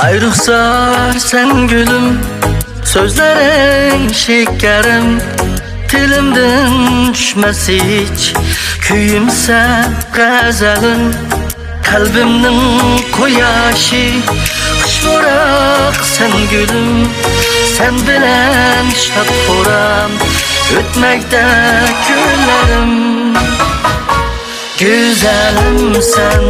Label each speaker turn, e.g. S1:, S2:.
S1: Ay ruhsar sen gülüm, sözlerin şekerim, dilimden düşmez hiç kuyum sen gazelim. Kalbimnin koyaşı, hoşvorak sen gülüm, sen bilen şad buram, ötmekte günlerim. Güzelim sen,